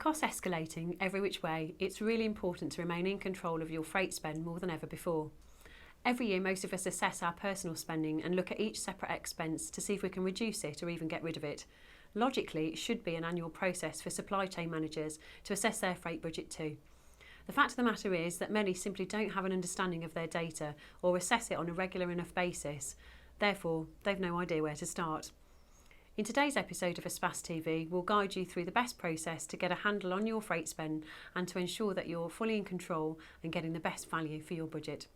costs escalating every which way, it's really important to remain in control of your freight spend more than ever before. Every year, most of us assess our personal spending and look at each separate expense to see if we can reduce it or even get rid of it. Logically, it should be an annual process for supply chain managers to assess their freight budget too. The fact of the matter is that many simply don't have an understanding of their data or assess it on a regular enough basis. Therefore, they've no idea where to start. In today's episode of EspaceTV, we'll guide you through the best process to get a handle on your freight spend and to ensure that you're fully in control and getting the best value for your budget.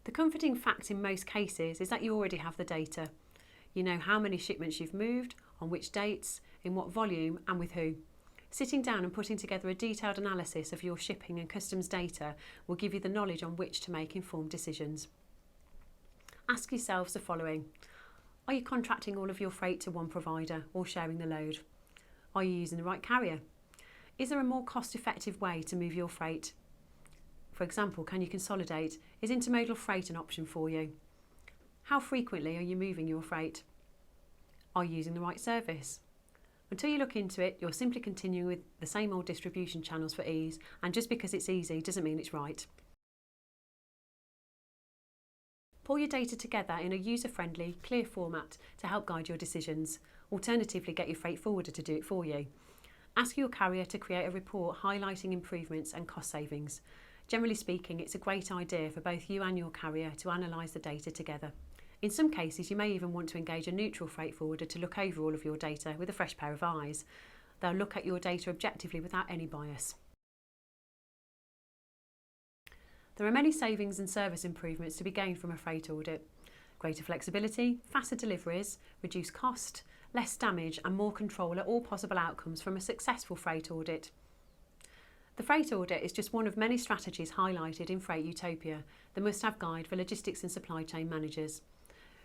The comforting fact in most cases is that you already have the data. You know how many shipments you've moved, on which dates, in what volume and with who. Sitting down and putting together a detailed analysis of your shipping and customs data will give you the knowledge on which to make informed decisions. Ask yourselves the following. Are you contracting all of your freight to one provider or sharing the load? Are you using the right carrier? Is there a more cost-effective way to move your freight? For example, can you consolidate? Is intermodal freight an option for you? How frequently are you moving your freight? Are you using the right service? Until you look into it, you're simply continuing with the same old distribution channels for ease, and just because it's easy doesn't mean it's right. Pull your data together in a user-friendly, clear format to help guide your decisions. Alternatively, get your freight forwarder to do it for you. Ask your carrier to create a report highlighting improvements and cost savings. Generally speaking, it's a great idea for both you and your carrier to analyse the data together. In some cases, you may even want to engage a neutral freight forwarder to look over all of your data with a fresh pair of eyes. They'll look at your data objectively without any bias. There are many savings and service improvements to be gained from a freight audit. Greater flexibility, faster deliveries, reduced cost, less damage and more control are all possible outcomes from a successful freight audit. The freight audit is just one of many strategies highlighted in Freight Utopia, the must-have guide for logistics and supply chain managers.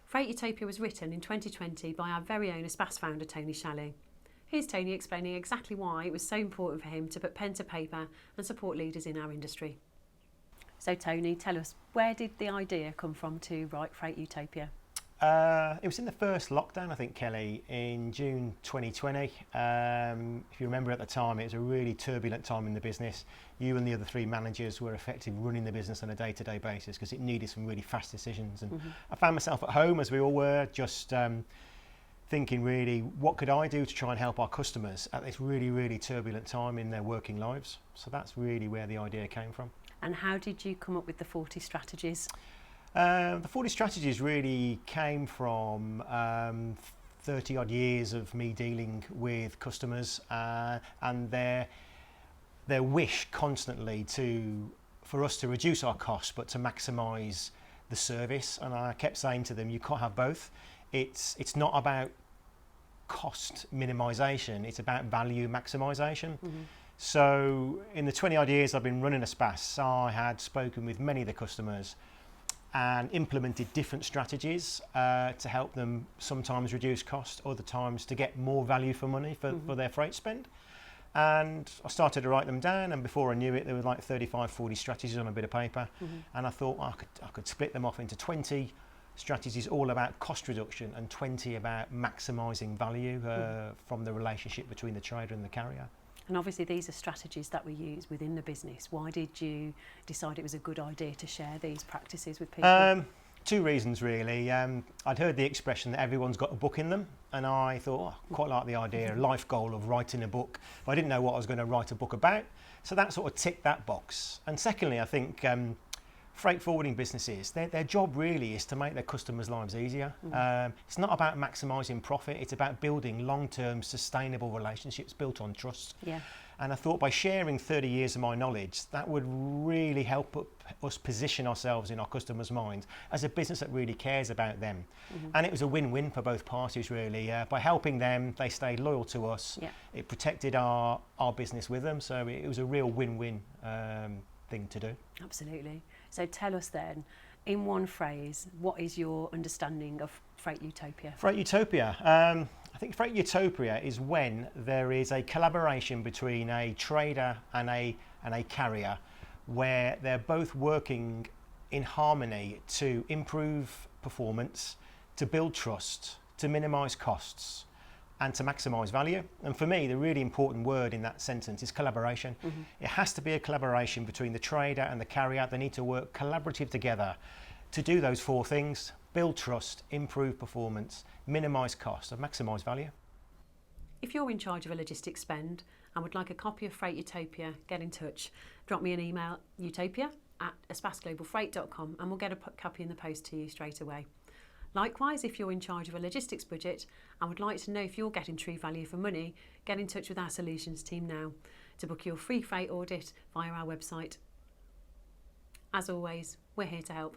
Freight Utopia was written in 2020 by our very own Espas founder Tony Shalley. Here's Tony explaining exactly why it was so important for him to put pen to paper and support leaders in our industry. So Tony, tell us, where did the idea come from to write Freight Utopia? It was in the first lockdown, I think, Kelly, in June 2020. If you remember at the time, it was a really turbulent time in the business. You and the other three managers were effectively running the business on a day-to-day basis because it needed some really fast decisions. And I found myself at home, as we all were, just thinking really, what could I do to try and help our customers at this really, really turbulent time in their working lives? So that's really where the idea came from. And how did you come up with the 40 strategies? The 40 strategies really came from 30 odd years of me dealing with customers and their wish constantly for us to reduce our costs but to maximise the service. And I kept saying to them, you can't have both. It's not about cost minimisation, it's about value maximisation. So in the 20 odd years I've been running Espas, I had spoken with many of the customers and implemented different strategies to help them sometimes reduce cost, other times to get more value for money for their freight spend. And I started to write them down, and before I knew it, there were like 35, 40 strategies on a bit of paper. And I thought I could split them off into 20 strategies all about cost reduction and 20 about maximising value from the relationship between the trader and the carrier. And obviously these are strategies that we use within the business. Why did you decide it was a good idea to share these practices with people? Two reasons really. I'd heard the expression that everyone's got a book in them, and I thought, quite like the idea, a life goal of writing a book. But I didn't know what I was going to write a book about, so that sort of ticked that box. And secondly, I think freight forwarding businesses, their job really is to make their customers' lives easier. It's not about maximising profit, it's about building long-term sustainable relationships built on trust. And I thought by sharing 30 years of my knowledge, that would really help us position ourselves in our customers' minds as a business that really cares about them. And it was a win-win for both parties really. By helping them, they stayed loyal to us. It protected our business with them, so it was a real win-win thing to do. Absolutely. So tell us then, in one phrase, what is your understanding of Freight Utopia? Freight Utopia. I think Freight Utopia is when there is a collaboration between a trader and a carrier where they're both working in harmony to improve performance, to build trust, to minimise costs, and to maximise value. And for me, the really important word in that sentence is collaboration. It has to be a collaboration between the trader and the carrier. They need to work collaborative together to do those 4 things: build trust, improve performance, minimise cost, and maximise value. If you're in charge of a logistics spend and would like a copy of Freight Utopia, get in touch. Drop me an email, utopia@espaceglobalfreight.com, and we'll get a copy in the post to you straight away. Likewise, if you're in charge of a logistics budget and would like to know if you're getting true value for money, get in touch with our solutions team now to book your free freight audit via our website. As always, we're here to help.